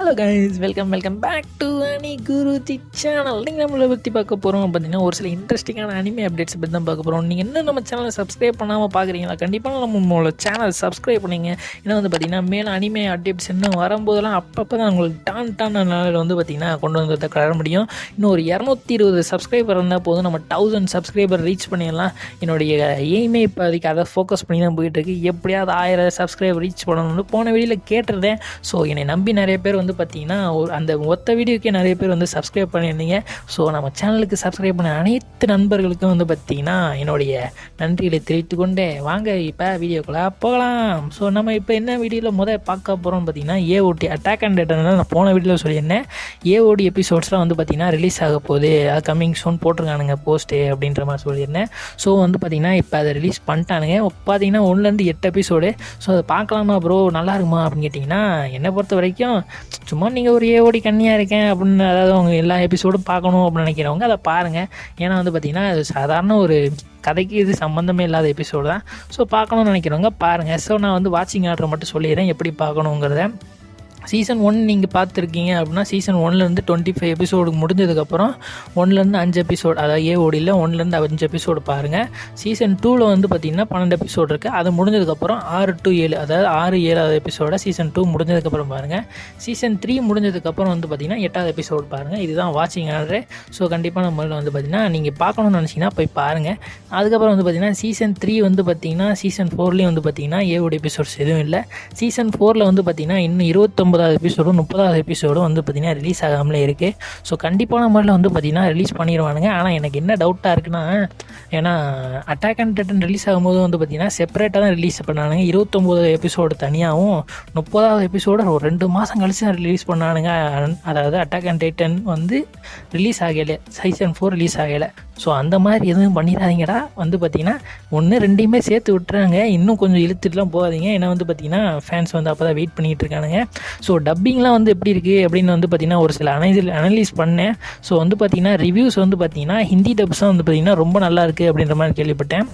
Hello guys, welcome back to Ani Guruji channel. நீங்கள் நம்மளை பற்றி பார்க்க போகிறோம் பார்த்தீங்கன்னா ஒரு சில இன்ட்ரெஸ்டிங்கான அனிமே அப்டேட்ஸ் பற்றி தான் பார்க்க போகிறோம். நீங்கள் இன்னும் நம்ம சேனலை சப்ஸ்கிரைப் பண்ணாமல் பார்க்குறீங்களா? கண்டிப்பாக நம்மளோட சேனல் சப்ஸ்கிரைப் பண்ணிங்க. ஏன்னா பார்த்தீங்கன்னா மேலே அனிமே அப்டேட்ஸ் இன்னும் வரும்போதெல்லாம் அப்பப்போ தான் உங்களுக்கு டான் நாளில் பார்த்திங்கன்னா கொண்டு வந்து தர முடியும். இன்னும் ஒரு 220 சப்ஸ்கிரைபர் இருந்தால் போதும், நம்ம 1000 சப்ஸ்கிரைபர் ரீச் பண்ணிடலாம். என்னுடைய எய்மே இப்போ அதுக்கு அதை ஃபோக்கஸ் பண்ணி தான் போயிட்டுருக்கு. எப்படியாவது 1000 சப்ஸ்கிரைபர் ரீச் பண்ணணும்னு போன வீடியோவில் கேட்டிருந்தேன். ஸோ என்னை நம்பி நிறைய பேர் பார்த்திங்கன்னா அந்த மொத்த வீடியோக்கே நிறைய பேர் சப்ஸ்கிரைப் பண்ணியிருந்தீங்க. ஸோ நம்ம சேனலுக்கு சப்ஸ்கிரைப் பண்ண அனைத்து நண்பர்களுக்கும் பார்த்திங்கன்னா என்னுடைய நன்றிகளை தெரிவித்து கொண்டே வாங்க இப்போ வீடியோக்குள்ளே போகலாம். ஸோ நம்ம இப்போ என்ன வீடியோவில் பார்க்க போகிறோம் பார்த்திங்கன்னா ஏஓடி அட்டாக் அண்ட் டைட்டன். நான் போன வீடியோவில் சொல்லியிருந்தேன் ஏஓடி எபிசோட்ஸ்லாம் பார்த்திங்கன்னா ரிலீஸ் ஆக போகுது, அது கம்மிங் சூன் போட்டிருக்கானுங்க போஸ்ட்டு அப்படின்ற மாதிரி சொல்லியிருந்தேன். ஸோ பார்த்திங்கன்னா இப்போ அதை ரிலீஸ் பண்ணிட்டானுங்க. பார்த்திங்கன்னா 1-8 எபிசோடு. ஸோ அதை பார்க்கலாமா ப்ரோ, நல்லா இருக்குமா அப்படின்னு கேட்டிங்கன்னா, என்னை பொறுத்த வரைக்கும் சும்மா நீங்கள் ஒரு ஏஓடி கண்ணியாக இருக்கேன் அப்படின்னு, அதாவது அவங்க எல்லா எபிசோடும் பார்க்கணும் அப்படின்னு நினைக்கிறவங்க அதை பாருங்கள். ஏன்னா பார்த்திங்கன்னா அது சாதாரண ஒரு கதைக்கு இது சம்மந்தமே இல்லாத எபிசோடு தான். ஸோ பார்க்கணுன்னு நினைக்கிறவங்க பாருங்கள். ஸோ நான் வாட்சிங் ஆர்டர் மட்டும் சொல்லிடுறேன் எப்படி பார்க்கணுங்கிறத. சீசன் 1 நீங்கள் பார்த்துருக்கீங்க அப்படின்னா சீசன் 1லேருந்து 25 எபிசோடுக்கு முடிஞ்சதுக்கப்புறம் 1லேருந்து 5 எபிசோடு, அதாவது ஏஓடியில் 1லேருந்து 5 எபிசோடு பாருங்கள். சீசன் 2ல் பார்த்திங்கன்னா 12 எபிசோடு இருக்குது. அது முடிஞ்சதுக்கப்புறம் 6 to 7, அதாவது 6-7வது எபிசோட சீசன் 2 முடிஞ்சதுக்கப்புறம் பாருங்கள். சீசன் 3 முடிஞ்சதுக்கப்புறம் பார்த்திங்கன்னா 8வது எபிசோடு பாருங்கள். இதுதான் வாட்சிங் ஆர்டரு. ஸோ கண்டிப்பாக நம்மளில் பார்த்திங்கன்னா நீங்கள் பார்க்கணுன்னு நினச்சிங்கன்னா போய் பாருங்கள். அதுக்கப்புறம் பார்த்திங்கன்னா சீசன் 3 பார்த்திங்கன்னா சீசன் 4லேயும் பார்த்திங்கன்னா ஏஓடி எபிசோட்ஸ் எதுவும் இல்லை. சீசன் 4ல் பார்த்திங்கன்னா இன்னும் 29வது எபிசோடும் 30வது எபிசோடும் பார்த்திங்கன்னா ரிலீஸ் ஆகாமலே இருக்குது. ஸோ கண்டிப்பான முறையில் பார்த்திங்கன்னா ரிலீஸ் பண்ணிடுவானுங்க. ஆனால் எனக்கு என்ன டவுட்டாக இருக்குன்னா, ஏன்னா அட்டாக் அண்ட் டைட்டன் ரிலீஸ் ஆகும்போது பார்த்திங்கன்னா செப்பரேட்டாக தான் ரிலீஸ் பண்ணானுங்க. 29 எபிசோடு தனியாகவும் 30வது எபிசோடு ஒரு 2 மாதம் கழிச்சு தான் ரிலீஸ் பண்ணானுங்க. அதாவது அட்டாக் அண்ட் டைட்டன் ரிலீஸ் ஆகலை, சீசன் 4 ரிலீஸ் ஆகலை. ஸோ அந்த மாதிரி எதுவும் பண்ணிடாதீங்கடா. பார்த்திங்கன்னா 1-2 சேர்த்து விட்டுறாங்க, இன்னும் கொஞ்சம் இழுத்துட்டுலாம் போகாதீங்க. ஏன்னா பார்த்திங்கன்னா ஃபேன்ஸ் அப்போ தான் வெயிட் பண்ணிகிட்டு இருக்கானுங்க. ஸோ டப்பிங்லாம் எப்படி இருக்குது அப்படின்னு பார்த்திங்கன்னா ஒரு சில அனலைஸ் பண்ணேன். ஸோ பார்த்திங்கன்னா ரிவ்யூஸ் பார்த்திங்கன்னா ஹிந்தி டப்ஸ் தான் பார்த்திங்கன்னா ரொம்ப நல்லா இருக்குது அப்படின்ற மாதிரி கேள்விப்பட்டேன்.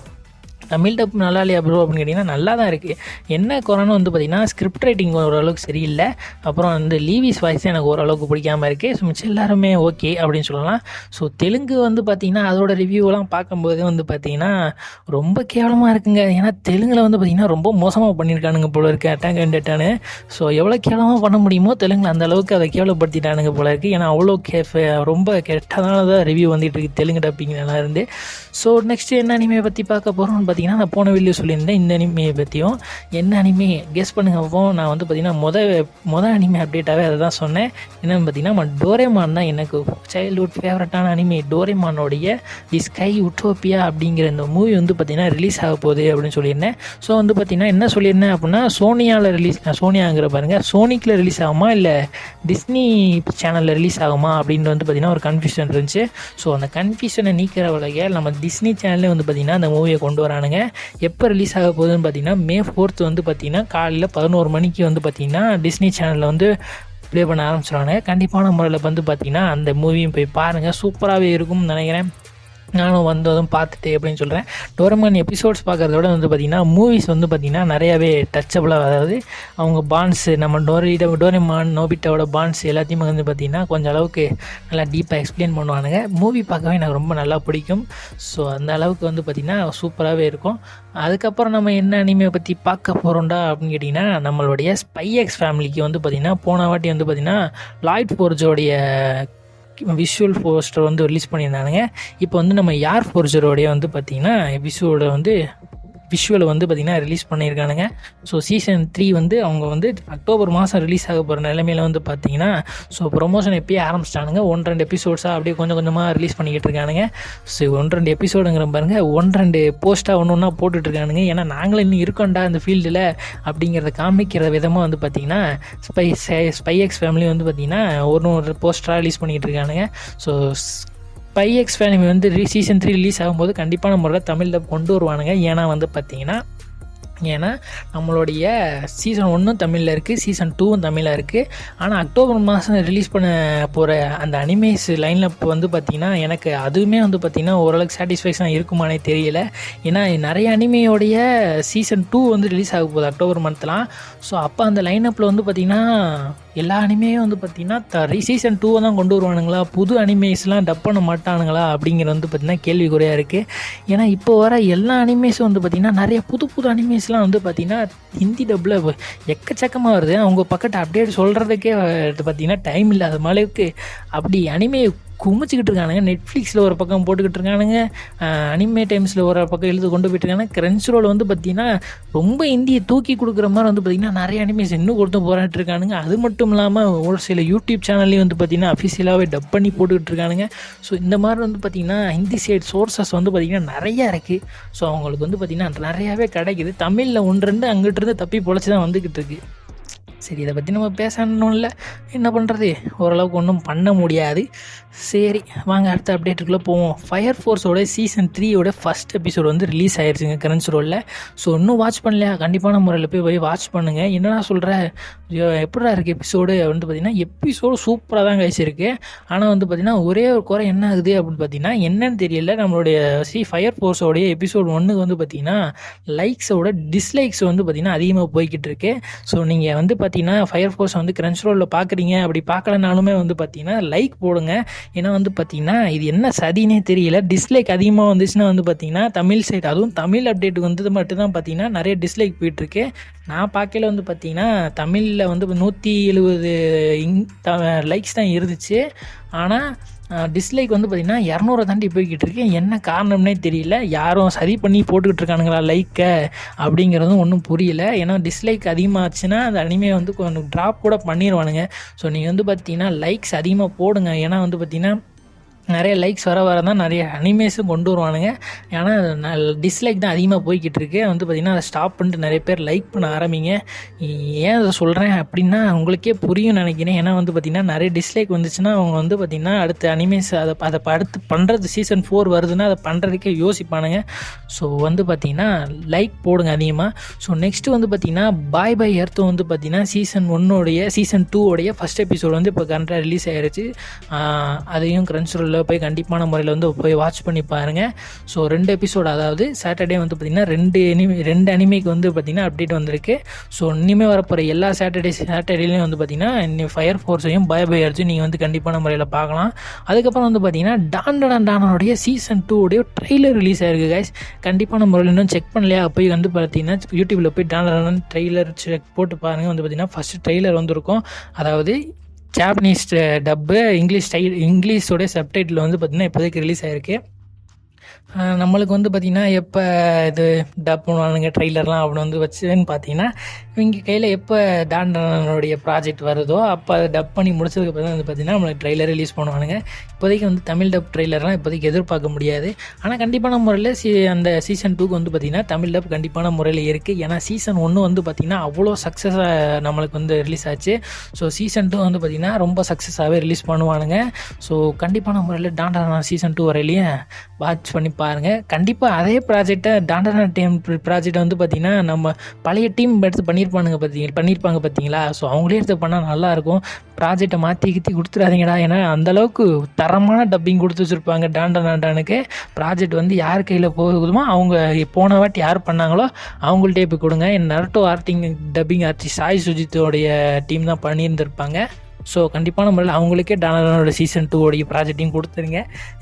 தமிழ் டப் நல்லா இல்லையா ப்ரோ அப்படின்னு கேட்டிங்கன்னா நல்லா தான் இருக்குது. என்ன குறைன்னு பார்த்திங்கன்னா ஸ்கிரிப்ட் ரைட்டிங் ஓரளவுக்கு சரியில்லை. அப்புறம் லீவிஸ் வாய்ஸ் எனக்கு ஓரளவுக்கு பிடிக்காமல் இருக்குது. ஸோ மிச்சம் எல்லாருமே ஓகே அப்படின்னு சொல்லலாம். ஸோ தெலுங்கு பார்த்திங்கன்னா அதோட ரிவ்யூவெலாம் பார்க்கும்போது பார்த்திங்கன்னா ரொம்ப கேவலமாக இருக்குங்க. ஏன்னா தெலுங்கில் பார்த்திங்கன்னா ரொம்ப மோசமாக பண்ணியிருக்கானுங்க போல இருக்குது அட்டாக் அண்ட் டைட்டன். ஸோ எவ்வளோ கேவலமாக பண்ண முடியுமோ தெலுங்கில் அந்த அளவுக்கு அதை கேவலப்படுத்திட்டானுங்க போல இருக்குது. ஏன்னா அவ்வளோ ரொம்ப கெட்டதானதாக ரிவ்யூ வந்துட்டு இருக்குது தெலுங்கு டப்பிங்லாம் இருந்து. ஸோ நெக்ஸ்ட் என்ன அனிமே பற்றி பார்க்க போகிறோம்னு பார்த்திங்கன்னா, நான் போன வீடியோ சொல்லியிருந்தேன் இந்த அனிமையை பற்றியும். என்ன அனிமே கெஸ் பண்ணுங்க. நான் பார்த்திங்கன்னா மொதல் அனிமே அப்டேட்டாகவே அதை தான் சொன்னேன். என்னென்னு பார்த்திங்கன்னா டோரேமான் தான் எனக்கு சைல்ட்ஹுட் ஃபேவரட்டான அனிமே. டோரேமானோடைய தி ஸ்கை யூட்டோபியா அப்படிங்கிற இந்த மூவி பார்த்திங்கன்னா ரிலீஸ் ஆக போகுது அப்படின்னு சொல்லியிருந்தேன். ஸோ பார்த்திங்கன்னா என்ன சொல்லியிருந்தேன் அப்படின்னா, சோனியாங்கிற பாருங்கள், சோனிக்கில் ரிலீஸ் ஆகுமா இல்லை டிஸ்னி சேனலில் ரிலீஸ் ஆகுமா அப்படின்னு பார்த்திங்கன்னா ஒரு கன்ஃபியூஷன் இருந்துச்சு. ஸோ அந்த கன்ஃபியூஷனை நீக்கிற வகையில் நம்ம டிஸ்னி சேனல்லே பார்த்திங்கன்னா அந்த மூவியை கொண்டு வரானுங்க. எப்போ ரிலீஸ் ஆக போகுதுன்னு பார்த்திங்கன்னா May 4th பார்த்திங்கன்னா காலையில் 11 மணிக்கு பார்த்திங்கன்னா டிஸ்னி சேனலில் ப்ளே பண்ண ஆரம்பிச்சிடுவாங்க. கண்டிப்பான முறையில் பார்த்திங்கன்னா அந்த மூவியும் போய் பாருங்கள், சூப்பராகவே இருக்கும்னு நினைக்கிறேன். நானும் வந்ததும் பார்த்துட்டு அப்படின்னு சொல்கிறேன். டோரேமான் எபிசோட்ஸ் பார்க்குறதோட பார்த்திங்கன்னா மூவிஸ் பார்த்திங்கன்னா நிறையாவே டச்சபிளாக, அதாவது அவங்க பாண்ட்ஸு, நம்ம டோரேமான் நோபிட்டாவோட பாண்ட்ஸ் எல்லாத்தையுமே பார்த்திங்கன்னா கொஞ்சம் அளவுக்கு நல்லா டீப்பாக எக்ஸ்பிளைன் பண்ணுவானுங்க. மூவி பார்க்கவே எனக்கு ரொம்ப நல்லா பிடிக்கும். ஸோ அந்த அளவுக்கு பார்த்திங்கன்னா சூப்பராகவே இருக்கும். அதுக்கப்புறம் நம்ம என்ன அனிமே பற்றி பார்க்க போகிறோம்டா அப்படின்னு கேட்டிங்கன்னா, நம்மளுடைய ஸ்பை எக்ஸ் ஃபேமிலிக்கு பார்த்திங்கன்னா போன வாட்டி பார்த்திங்கன்னா லாய்ட் ஃபோர்ஜோடைய விஷுவல் போஸ்டர் ரிலீஸ் பண்ணியிருந்தானுங்க. இப்போ நம்ம யார் ஃபோர்ஜரோடைய பார்த்திங்கன்னா விஷுவலை பார்த்திங்கன்னா ரிலீஸ் பண்ணியிருக்கானுங்க. ஸோ சீசன் 3 அவங்க அக்டோபர் மாதம் ரிலீஸ் ஆக போகிற நிலைமையில் பார்த்திங்கன்னா ஸோ ப்ரொமோஷன் எப்பயே ஆரம்பிச்சிட்டானுங்க. 1-2 எபிசோட்ஸாக அப்படியே கொஞ்சம் கொஞ்சமாக ரிலீஸ் பண்ணிக்கிட்டு இருக்கானுங்க. ஸோ 1-2 எபிசோடுங்கிற பாருங்கள், 1-2 போஸ்ட்டாக ஒன்று போட்டுட்ருக்கானுங்க. ஏன்னா நாங்களும் இன்னும் இருக்கோண்டா இந்த ஃபீல்டில் அப்படிங்கிறத காமிக்கிற விதமாக பார்த்திங்கன்னா ஸ்பை எக்ஸ் ஃபேமிலி பார்த்திங்கன்னா ஒரு போஸ்டராக ரிலீஸ் பண்ணிக்கிட்டு இருக்கானுங்க. So spy X family season 3 release ஆகும்போது கண்டிப்பான முறையில் தமிழ் டப் கொண்டு வருவானுங்க. ஏன்னா நம்மளுடைய சீசன் 1 தமிழில் இருக்குது, சீசன் 2 தமிழில் இருக்குது. ஆனால் அக்டோபர் மாதம் ரிலீஸ் பண்ண போகிற அந்த அனிமேஸ் லைனில் பார்த்திங்கன்னா எனக்கு அதுவுமே பார்த்திங்கன்னா ஓரளவுக்கு சாட்டிஸ்ஃபேக்ஷனாக இருக்குமானே தெரியல. ஏன்னா நிறைய அனிமையோடைய சீசன் 2 ரிலீஸ் ஆக போகுது அக்டோபர் மந்த்லாம். ஸோ அப்போ அந்த லைனப்பில் பார்த்திங்கன்னா எல்லா அனிமேயும் வந்து பார்த்திங்கன்னா சீசன் 2 தான் கொண்டு வருவானுங்களா, புது அனிமேஸ்லாம் டப் பண்ண மாட்டானுங்களா அப்படிங்கிறது வந்து பார்த்திங்கன்னா கேள்விக்குறையாக இருக்குது. ஏன்னா இப்போ வர எல்லா அனிமேஸும் வந்து பார்த்திங்கன்னா நிறைய புது புது அனிமேஸ்லாம் வந்து பார்த்திங்கன்னா ஹிந்தி டப்பில் எக்கச்சக்கமாக வருது. அவங்க பக்கத்து அப்டேட் சொல்கிறதுக்கே பார்த்திங்கன்னா டைம் இல்லாத அளவுக்கு அப்படி அனிமே குமிச்சிக்கிட்டு இருக்கானுங்க. நெட்ஃப்ளிக்ஸில் ஒரு பக்கம் போட்டுக்கிட்டு இருக்கானுங்க, அனிமே டைம்ஸில் ஒரு பக்கம் எழுது கொண்டு போயிட்டுருக்காங்க. கிரன்ச் ரோல் வந்து பார்த்திங்கன்னா ரொம்ப இந்தியை தூக்கி கொடுக்குற மாதிரி வந்து பார்த்திங்கன்னா நிறைய அனிமேஸ் இன்னும் கொடுத்து போராட்டிருக்கானுங்க. அது மட்டும் இல்லாமல் ஒரு சில யூடியூப் சேனல்லையும் வந்து பார்த்திங்கன்னா அஃபிஷியலாகவே டப் பண்ணி போட்டுக்கிட்டு இருக்கானுங்க. ஸோ இந்த மாதிரி வந்து பார்த்திங்கன்னா ஹிந்தி சைட் சோர்ஸஸ் வந்து பார்த்திங்கன்னா நிறையா இருக்குது. ஸோ அவங்களுக்கு வந்து பார்த்திங்கன்னா நிறையாவே கிடைக்குது. தமிழில் 1-2 அங்கிட்டிருந்து தப்பி பொழைச்சி தான் வந்துக்கிட்டு இருக்குது. சரி, இதை பற்றி நம்ம பேசணும் இல்லை, என்ன பண்ணுறது, ஓரளவுக்கு ஒன்றும் பண்ண முடியாது. சரி வாங்க அடுத்த அப்டேட்டுக்குள்ளே போவோம். ஃபயர் ஃபோர்ஸோட சீசன் 3 ஃபஸ்ட் எபிசோடு வந்து ரிலீஸ் ஆகிடுச்சுங்க கிரன்ச் ரோலில். ஸோ இன்னும் வாட்ச் பண்ணலையா, கண்டிப்பான முறையில் போய் வாட்ச் பண்ணுங்கள். என்னடா சொல்கிற, எப்படா இருக்குது எபிசோடு வந்து பார்த்திங்கன்னா எபிசோடு சூப்பராக தான் கழிச்சிருக்கு. ஆனால் வந்து பார்த்திங்கன்னா ஒரே ஒரு குறை என்ன ஆகுது அப்படின்னு பார்த்திங்கன்னா என்னன்னு தெரியல, நம்மளுடைய ஃபயர் ஃபோர்ஸோடைய எபிசோடு 1 வந்து பார்த்திங்கன்னா லைக்ஸோட டிஸ்லைக்ஸ் வந்து பார்த்திங்கன்னா அதிகமாக போய்கிட்டு இருக்கு. ஸோ நீங்கள் வந்து பார்த்தீங்கன்னா ஃபயர் ஃபோர்ஸ் வந்து கிரன்ச் ரோலில் பார்க்குறீங்க, அப்படி பார்க்கலனாலுமே வந்து பார்த்தீங்கன்னா லைக் போடுங்க. ஏன்னா வந்து பார்த்தீங்கன்னா இது என்ன சதினே தெரியல, டிஸ்லைக் அதிகமாக வந்துச்சுன்னா வந்து பார்த்தீங்கன்னா தமிழ் சைடு, அதுவும் தமிழ் அப்டேட்டுக்கு வந்தது மட்டும்தான் பார்த்தீங்கன்னா நிறைய டிஸ்லைக் போயிட்டுருக்கு. நான் பார்க்கல வந்து பார்த்தீங்கன்னா தமிழில் வந்து 170 லைக்ஸ் தான் இருந்துச்சு. ஆனால் டிஸ்லைக் வந்து பார்த்திங்கன்னா 200 தாண்டி போய்கிட்டு இருக்கு. என்ன காரணம்னே தெரியல, யாரும் சரி பண்ணி போட்டுக்கிட்டு இருக்கானுங்களா லைக்கை அப்படிங்கிறதும் ஒன்றும் புரியல. ஏன்னா டிஸ்லைக் அதிகமாகச்சுன்னா அந்த அனிமே வந்து கொஞ்சம் ட்ராப் கூட பண்ணிடுவானுங்க. ஸோ நீங்கள் வந்து பார்த்திங்கன்னா லைக்ஸ் அதிகமாக போடுங்க. ஏன்னா வந்து பார்த்திங்கன்னா நிறைய லைக்ஸ் வர தான் நிறைய அனிமேஸும் கொண்டு வருவானுங்க. ஏன்னா டிஸ்லைக் தான் அதிகமாக போய்கிட்டு இருக்கு. வந்து பார்த்திங்கன்னா அதை ஸ்டாப் பண்ணிட்டு நிறைய பேர் லைக் பண்ண ஆரம்பிங்க. ஏன் அதை சொல்கிறேன் அப்படின்னா உங்களுக்கே புரியும் நினைக்கிறேன். ஏன்னா வந்து பார்த்திங்கன்னா நிறைய டிஸ்லைக் வந்துச்சுன்னா அவங்க வந்து பார்த்திங்கன்னா அடுத்த அனிமேஸ் அதை அடுத்து பண்ணுறது சீசன் 4 வருதுன்னா அதை பண்ணுறதுக்கே யோசிப்பானுங்க. ஸோ வந்து பார்த்திங்கன்னா லைக் போடுங்க அதிகமாக. ஸோ நெக்ஸ்ட்டு வந்து பார்த்திங்கன்னா பாய் பாய் எர்த்தும் வந்து பார்த்திங்கன்னா சீசன் 2 ஃபஸ்ட் எபிசோடு வந்து இப்போ கரெக்டாக ரிலீஸ் ஆகிருச்சு. அதையும் கிரன்ச் ரோலில் போய் கண்டிப்பான முறையில் வந்து போய் வாட்ச் பண்ணி பாருங்கள். ஸோ 2 எபிசோடு, அதாவது சாட்டர்டே வந்து பார்த்திங்கன்னா 2 அனிமேக்கு வந்து பார்த்திங்கன்னா அப்டேட் வந்திருக்கு. ஸோ இனிமேல் வரப்போகிற எல்லா சாட்டர்டேலையும் வந்து பார்த்திங்கன்னா இன்னும் ஃபயர் ஃபோர்ஸையும் பாய் பாய் எர்த்தும் நீங்கள் வந்து கண்டிப்பான முறையில் பார்க்கலாம். அதுக்கப்புறம் வந்து பார்த்திங்கன்னா டானுடைய சீசன் 2 ட்ரெய்லர் ரிலீஸ் ஆகிருக்கு கைஸ். கண்டிப்பான முறையில் இன்னும் செக் பண்ணலையா, போய் வந்து பார்த்திங்கன்னா யூடியூப்பில் போய் டான் ட்ரெய்லர் செக் போட்டு பாருங்கள். வந்து பார்த்திங்கன்னா ஃபஸ்ட்டு ட்ரெய்லர் வந்துருக்கும், அதாவது ஜாப்பனீஸ் டப்பு இங்கிலீஷோடைய சப்டைட்டில் வந்து பார்த்திங்கன்னா இப்போதைக்கு ரிலீஸ் ஆகிருக்கு. நம்மளுக்கு வந்து பார்த்திங்கன்னா எப்போ இது டப் பண்ணுவானுங்க ட்ரெய்லர்லாம் அப்படின்னு வந்து வச்சுன்னு பார்த்தீங்கன்னா இவங்க கையில் எப்போ டாண்டனுடைய ப்ராஜெக்ட் வருதோ அப்போ அதை டப் பண்ணி முடிச்சதுக்கப்புறம் தான் வந்து பார்த்திங்கன்னா நம்மளுக்கு ட்ரெய்லர் ரிலீஸ் பண்ணுவானுங்க. இப்போதைக்கு வந்து தமிழ் டப் ட்ரெய்லர்லாம் இப்போதைக்கு எதிர்பார்க்க முடியாது. ஆனால் கண்டிப்பான முறையில் அந்த சீசன் 2 வந்து பார்த்திங்கன்னா தமிழ் டப் கண்டிப்பான முறையில் இருக்குது. ஏன்னா சீசன் 1 வந்து பார்த்திங்கன்னா அவ்வளோ சக்ஸஸாக நம்மளுக்கு வந்து ரிலீஸ் ஆச்சு. ஸோ சீசன் 2 வந்து பார்த்திங்கன்னா ரொம்ப சக்ஸஸாகவே ரிலீஸ் பண்ணுவானுங்க. ஸோ கண்டிப்பான முறையில் டாண்டனா சீசன் 2 வரையிலையும் வாட்ச் பண்ணி பாருங்கள். கண்டிப்பாக அதே ப்ராஜெக்டை டாண்டனா டீம் ப்ராஜெக்டை வந்து பார்த்திங்கன்னா நம்ம பழைய டீம் எடுத்து பண்ணியிருப்பாங்க பார்த்தீங்களா. ஸோ அவங்களே எடுத்து பண்ணால் நல்லாயிருக்கும். ப்ராஜெக்டை மாற்றி கொடுத்துடாதீங்கடா. ஏன்னா அந்தளவுக்கு தரமான டப்பிங் கொடுத்து வச்சுருப்பாங்க டாண்டனுக்கு. ப்ராஜெக்ட் வந்து யார் கையில் போகுதுமோ அவங்க போன வாட்டி யார் பண்ணாங்களோ அவங்கள்ட்டே போய் கொடுங்க. நருட்டோ டப்பிங் ஆர்டிஸ்ட் சாய் சுஜித்தோடைய டீம் தான் பண்ணியிருந்திருப்பாங்க. ஸோ கண்டிப்பான முறையில் அவங்களுக்கே டானரோட சீசன் 2 ப்ராஜெக்டையும் கொடுத்துருங்க.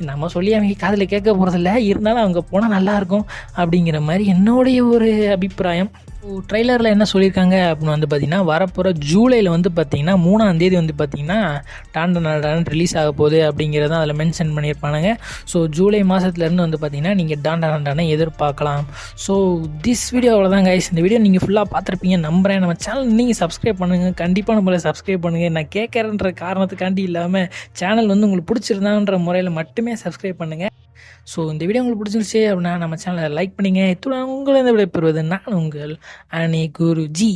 நம்ம சொல்லி அவங்க காதில் கேட்க போகிறதில்ல, இருந்தாலும் அவங்க போனால் நல்லாயிருக்கும் அப்படிங்கிற மாதிரி என்னுடைய ஒரு அபிப்பிராயம். ட்ரெய்லரில் என்ன சொல்லியிருக்காங்க அப்படின்னு வந்து பார்த்திங்கன்னா வரப்போகிற ஜூலையில் வந்து பார்த்திங்கன்னா 3ஆம் தேதி வந்து பார்த்திங்கன்னா டாண்டன் ரிலீஸ் ஆக போகுது அப்படிங்கிறத அதில் மென்ஷன் பண்ணியிருப்பானுங்க. ஸோ ஜூலை மாதத்துலேருந்து வந்து பார்த்திங்கன்னா நீங்கள் டாண்டனை எதிர்பார்க்கலாம். ஸோ திஸ் வீடியோ அவ்வளோதான் கைஸ். இந்த வீடியோ நீங்கள் ஃபுல்லாக பார்த்துருப்பீங்க நம்புகிறேன். நம்ம சேனல் நீங்கள் சப்ஸ்கிரைப் பண்ணுங்கள், கண்டிப்பாக நம்மளை சப்ஸ்கிரைப் பண்ணுங்கள். நான் கேட்குறேன்ற காரணத்துக்காண்டி இல்லாமல் சேனல் வந்து உங்களுக்கு பிடிச்சிருந்தான்ற முறையில் மட்டுமே சப்ஸ்கிரைப் பண்ணுங்கள். ஸோ இந்த வீடியோ உங்களுக்கு பிடிச்சிருச்சு அப்படின்னா நம்ம சேனலை லைக் பண்ணிங்க. இத்துடன் உங்களை இந்த விடை பெறுவது நான் உங்கள் அனி குருஜி.